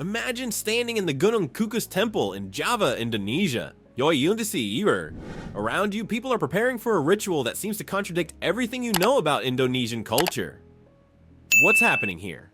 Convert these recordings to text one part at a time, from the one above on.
Imagine standing in the Gunung Kukus Temple in Java, Indonesia. Yoi Yundisi Iwer. Around you, people are preparing for a ritual that seems to contradict everything you know about Indonesian culture. What's happening here?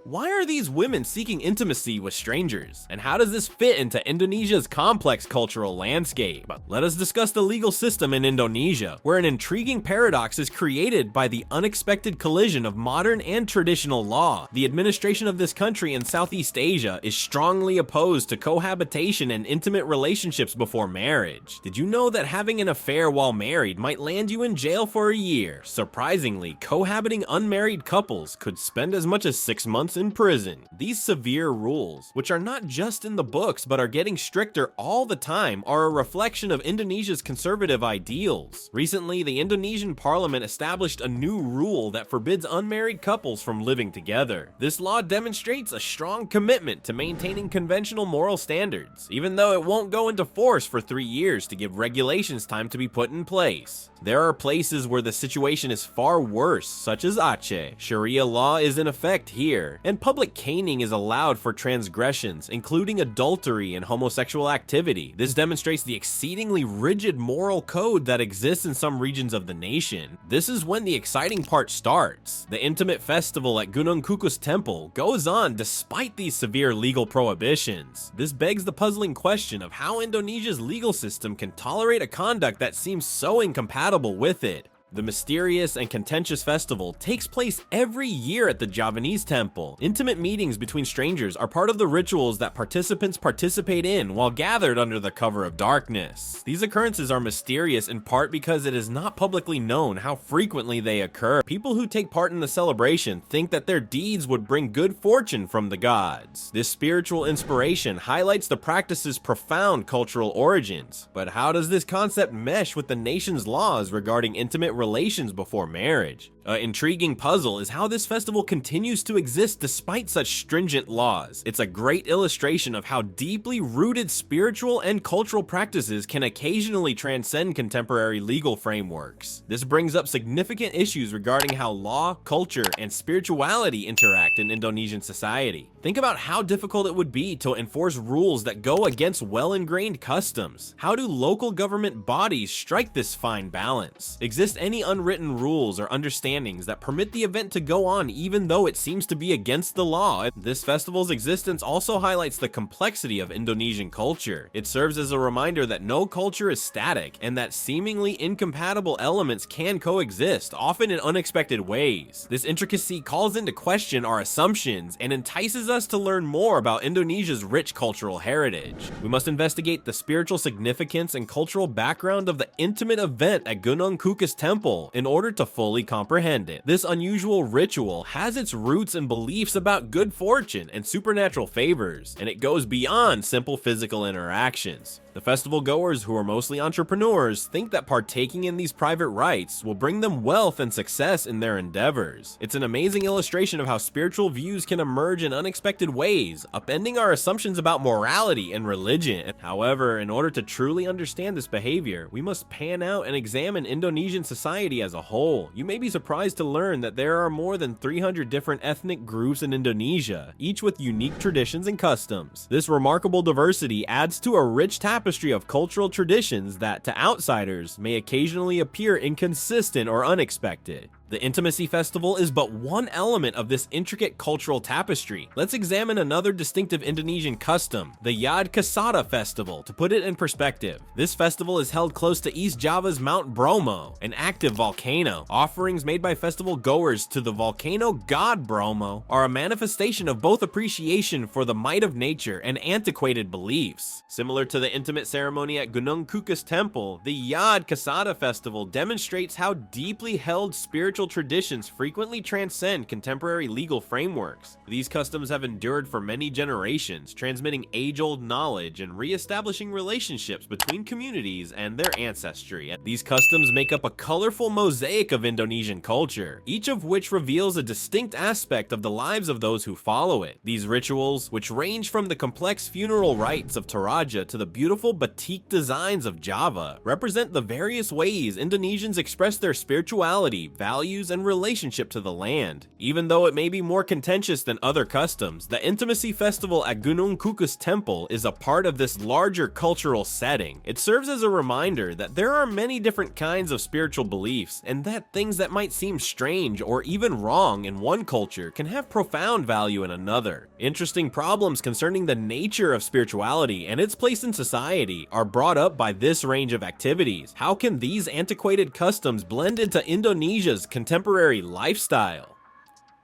Why are these women seeking intimacy with strangers? And how does this fit into Indonesia's complex cultural landscape? Let us discuss the legal system in Indonesia, where an intriguing paradox is created by the unexpected collision of modern and traditional law. The administration of this country in Southeast Asia is strongly opposed to cohabitation and intimate relationships before marriage. Did you know that having an affair while married might land you in jail for a year? Surprisingly, cohabiting unmarried couples could spend as much as 6 months in prison. These severe rules, which are not just in the books but are getting stricter all the time, are a reflection of Indonesia's conservative ideals. Recently, the Indonesian parliament established a new rule that forbids unmarried couples from living together. This law demonstrates a strong commitment to maintaining conventional moral standards, even though it won't go into force for 3 years to give regulations time to be put in place. There are places where the situation is far worse, such as Aceh. Sharia law is in effect here, and public caning is allowed for transgressions, including adultery and homosexual activity. This demonstrates the exceedingly rigid moral code that exists in some regions of the nation. This is when the exciting part starts. The intimate festival at Gunung Kukus Temple goes on despite these severe legal prohibitions. This begs the puzzling question of how Indonesia's legal system can tolerate a conduct that seems so incompatible with it. The mysterious and contentious festival takes place every year at the Javanese temple. Intimate meetings between strangers are part of the rituals that participants participate in while gathered under the cover of darkness. These occurrences are mysterious in part because it is not publicly known how frequently they occur. People who take part in the celebration think that their deeds would bring good fortune from the gods. This spiritual inspiration highlights the practice's profound cultural origins. But how does this concept mesh with the nation's laws regarding intimate relations before marriage? An intriguing puzzle is how this festival continues to exist despite such stringent laws. It's a great illustration of how deeply rooted spiritual and cultural practices can occasionally transcend contemporary legal frameworks. This brings up significant issues regarding how law, culture, and spirituality interact in Indonesian society. Think about how difficult it would be to enforce rules that go against well-ingrained customs. How do local government bodies strike this fine balance? Exist any unwritten rules or understandings that permit the event to go on even though it seems to be against the law? This festival's existence also highlights the complexity of Indonesian culture. It serves as a reminder that no culture is static and that seemingly incompatible elements can coexist, often in unexpected ways. This intricacy calls into question our assumptions and entices us to learn more about Indonesia's rich cultural heritage. We must investigate the spiritual significance and cultural background of the intimate event at Gunung Kukus Temple in order to fully comprehend it. This unusual ritual has its roots in beliefs about good fortune and supernatural favors, and it goes beyond simple physical interactions. The festival goers, who are mostly entrepreneurs, think that partaking in these private rites will bring them wealth and success in their endeavors. It's an amazing illustration of how spiritual views can emerge in unexpected ways, upending our assumptions about morality and religion. However, in order to truly understand this behavior, we must pan out and examine Indonesian society as a whole. You may be surprised to learn that there are more than 300 different ethnic groups in Indonesia, each with unique traditions and customs. This remarkable diversity adds to a rich tapestry of cultural traditions that, to outsiders, may occasionally appear inconsistent or unexpected. The Intimacy Festival is but one element of this intricate cultural tapestry. Let's examine another distinctive Indonesian custom, the Yad Kasada Festival. To put it in perspective, this festival is held close to East Java's Mount Bromo, an active volcano. Offerings made by festival goers to the volcano god Bromo are a manifestation of both appreciation for the might of nature and antiquated beliefs. Similar to the intimate ceremony at Gunung Kukus Temple, the Yad Kasada Festival demonstrates how deeply held spiritual traditions frequently transcend contemporary legal frameworks. These customs have endured for many generations, transmitting age-old knowledge and re-establishing relationships between communities and their ancestry. These customs make up a colorful mosaic of Indonesian culture, each of which reveals a distinct aspect of the lives of those who follow it. These rituals, which range from the complex funeral rites of Toraja to the beautiful batik designs of Java, represent the various ways Indonesians express their spirituality, values, values, and relationship to the land. Even though it may be more contentious than other customs, the Intimacy Festival at Gunung Kukus Temple is a part of this larger cultural setting. It serves as a reminder that there are many different kinds of spiritual beliefs, and that things that might seem strange or even wrong in one culture can have profound value in another. Interesting problems concerning the nature of spirituality and its place in society are brought up by this range of activities. How can these antiquated customs blend into Indonesia's contemporary lifestyle?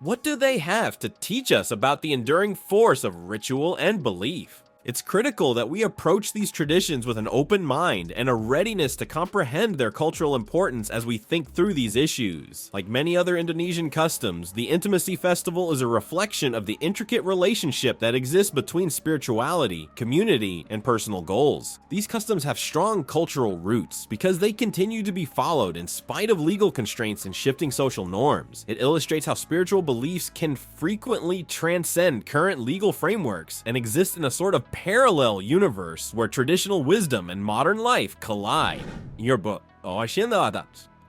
What do they have to teach us about the enduring force of ritual and belief? It's critical that we approach these traditions with an open mind and a readiness to comprehend their cultural importance as we think through these issues. Like many other Indonesian customs, the Intimacy Festival is a reflection of the intricate relationship that exists between spirituality, community, and personal goals. These customs have strong cultural roots because they continue to be followed in spite of legal constraints and shifting social norms. It illustrates how spiritual beliefs can frequently transcend current legal frameworks and exist in a sort of parallel universe where traditional wisdom and modern life collide. In your book,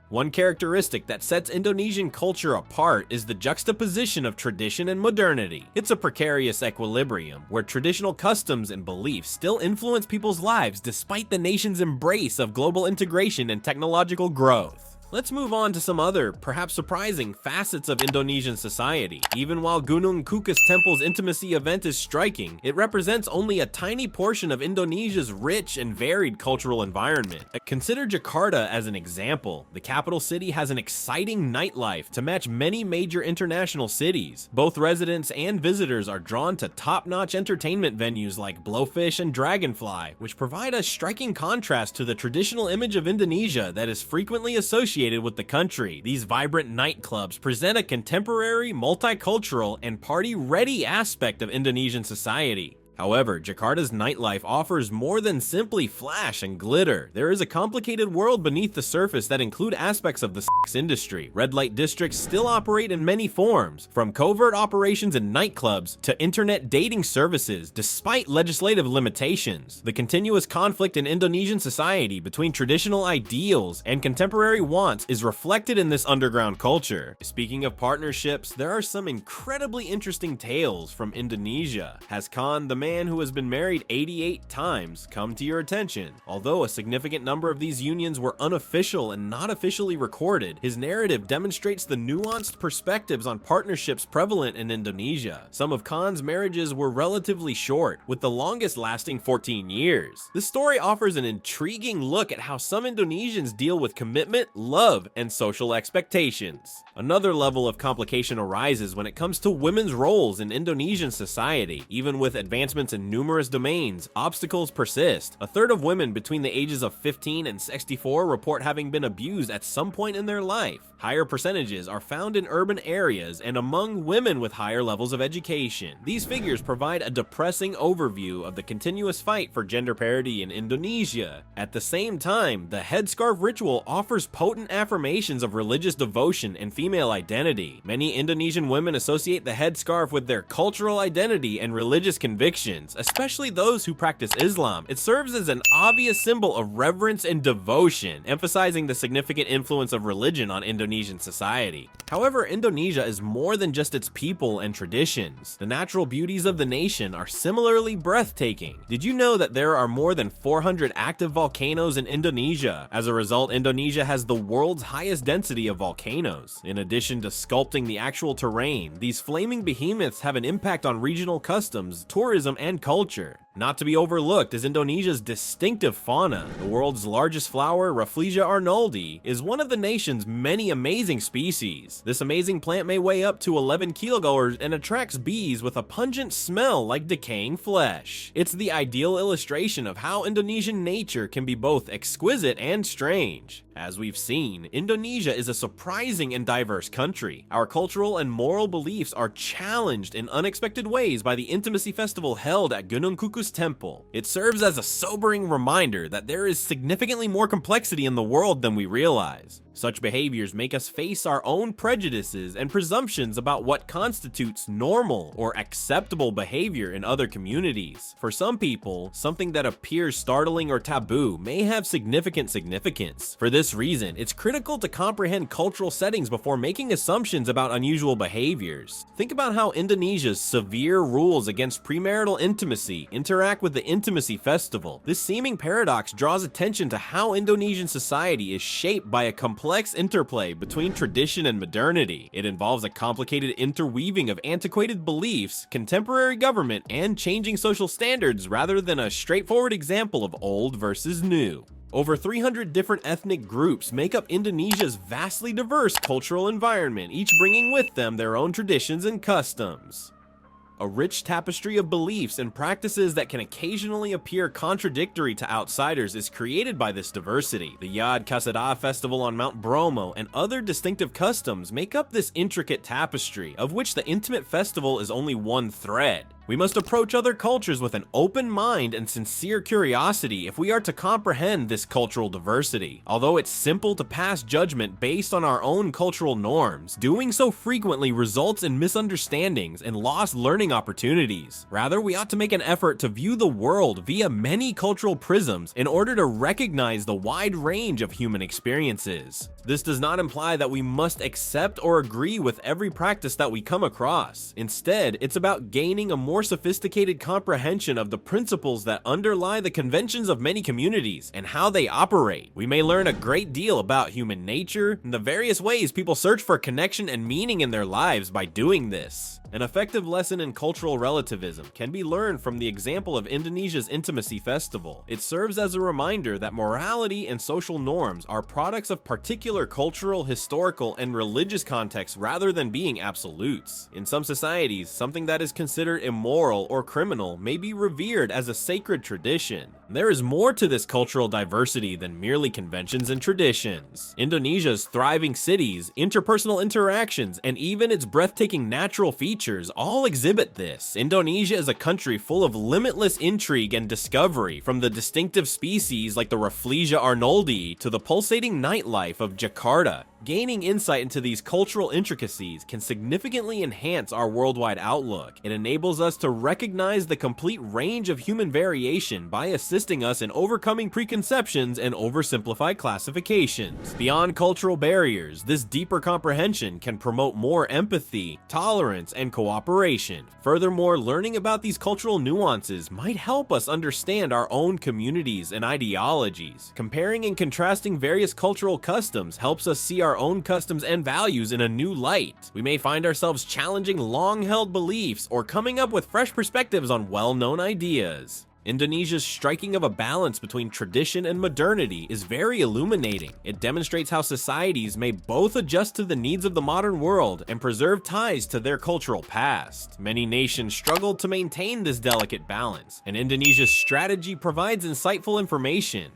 one characteristic that sets Indonesian culture apart is the juxtaposition of tradition and modernity. It's a precarious equilibrium where traditional customs and beliefs still influence people's lives despite the nation's embrace of global integration and technological growth. Let's move on to some other, perhaps surprising, facets of Indonesian society. Even while Gunung Kukus Temple's intimacy event is striking, it represents only a tiny portion of Indonesia's rich and varied cultural environment. Consider Jakarta as an example. The capital city has an exciting nightlife to match many major international cities. Both residents and visitors are drawn to top-notch entertainment venues like Blowfish and Dragonfly, which provide a striking contrast to the traditional image of Indonesia that is frequently associated with the country. These vibrant nightclubs present a contemporary, multicultural, and party-ready aspect of Indonesian society. However, Jakarta's nightlife offers more than simply flash and glitter. There is a complicated world beneath the surface that include aspects of the sex industry. Red light districts still operate in many forms, from covert operations in nightclubs to internet dating services, despite legislative limitations. The continuous conflict in Indonesian society between traditional ideals and contemporary wants is reflected in this underground culture. Speaking of partnerships, there are some incredibly interesting tales from Indonesia. Has Khan, the man who has been married 88 times, come to your attention? Although a significant number of these unions were unofficial and not officially recorded, his narrative demonstrates the nuanced perspectives on partnerships prevalent in Indonesia. Some of Khan's marriages were relatively short, with the longest lasting 14 years. This story offers an intriguing look at how some Indonesians deal with commitment, love, and social expectations. Another level of complication arises when it comes to women's roles in Indonesian society. Even with advancements in numerous domains, obstacles persist. A third of women between the ages of 15 and 64 report having been abused at some point in their life. Higher percentages are found in urban areas and among women with higher levels of education. These figures provide a depressing overview of the continuous fight for gender parity in Indonesia. At the same time, the headscarf ritual offers potent affirmations of religious devotion and female identity. Many Indonesian women associate the headscarf with their cultural identity and religious convictions, especially those who practice Islam. It serves as an obvious symbol of reverence and devotion, emphasizing the significant influence of religion on Indonesian society. However, Indonesia is more than just its people and traditions. The natural beauties of the nation are similarly breathtaking. Did you know that there are more than 400 active volcanoes in Indonesia? As a result, Indonesia has the world's highest density of volcanoes. In addition to sculpting the actual terrain, these flaming behemoths have an impact on regional customs, tourism, and culture. Not to be overlooked is Indonesia's distinctive fauna. The world's largest flower, Rafflesia arnoldi, is one of the nation's many amazing species. This amazing plant may weigh up to 11 kilograms and attracts bees with a pungent smell like decaying flesh. It's the ideal illustration of how Indonesian nature can be both exquisite and strange. As we've seen, Indonesia is a surprising and diverse country. Our cultural and moral beliefs are challenged in unexpected ways by the Intimacy Festival held at Gunung Kukus Kukus Temple. It serves as a sobering reminder that there is significantly more complexity in the world than we realize. Such behaviors make us face our own prejudices and presumptions about what constitutes normal or acceptable behavior in other communities. For some people, something that appears startling or taboo may have significant significance. For this reason, it's critical to comprehend cultural settings before making assumptions about unusual behaviors. Think about how Indonesia's severe rules against premarital intimacy interact with the Intimacy Festival. This seeming paradox draws attention to how Indonesian society is shaped by a complex interplay between tradition and modernity. It involves a complicated interweaving of antiquated beliefs, contemporary government, and changing social standards rather than a straightforward example of old versus new. Over 300 different ethnic groups make up Indonesia's vastly diverse cultural environment, each bringing with them their own traditions and customs. A rich tapestry of beliefs and practices that can occasionally appear contradictory to outsiders is created by this diversity. The Yad Kasada festival on Mount Bromo and other distinctive customs make up this intricate tapestry, of which the intimate festival is only one thread. We must approach other cultures with an open mind and sincere curiosity if we are to comprehend this cultural diversity. Although it's simple to pass judgment based on our own cultural norms, doing so frequently results in misunderstandings and lost learning opportunities. Rather, we ought to make an effort to view the world via many cultural prisms in order to recognize the wide range of human experiences. This does not imply that we must accept or agree with every practice that we come across. Instead, it's about gaining a more sophisticated comprehension of the principles that underlie the conventions of many communities and how they operate. We may learn a great deal about human nature and the various ways people search for connection and meaning in their lives by doing this. An effective lesson in cultural relativism can be learned from the example of Indonesia's Intimacy Festival. It serves as a reminder that morality and social norms are products of particular cultural, historical, and religious contexts rather than being absolutes. In some societies, something that is considered immoral or criminal may be revered as a sacred tradition. There is more to this cultural diversity than merely conventions and traditions. Indonesia's thriving cities, interpersonal interactions, and even its breathtaking natural features all exhibit this. Indonesia is a country full of limitless intrigue and discovery, from the distinctive species like the Rafflesia arnoldi to the pulsating nightlife of Jakarta. Gaining insight into these cultural intricacies can significantly enhance our worldwide outlook. It enables us to recognize the complete range of human variation by assisting us in overcoming preconceptions and oversimplified classifications. Beyond cultural barriers, this deeper comprehension can promote more empathy, tolerance, and cooperation. Furthermore, learning about these cultural nuances might help us understand our own communities and ideologies. Comparing and contrasting various cultural customs helps us see our own customs and values in a new light. We may find ourselves challenging long-held beliefs or coming up with fresh perspectives on well-known ideas. Indonesia's striking of a balance between tradition and modernity is very illuminating. It demonstrates how societies may both adjust to the needs of the modern world and preserve ties to their cultural past. Many nations struggle to maintain this delicate balance, and Indonesia's strategy provides insightful information.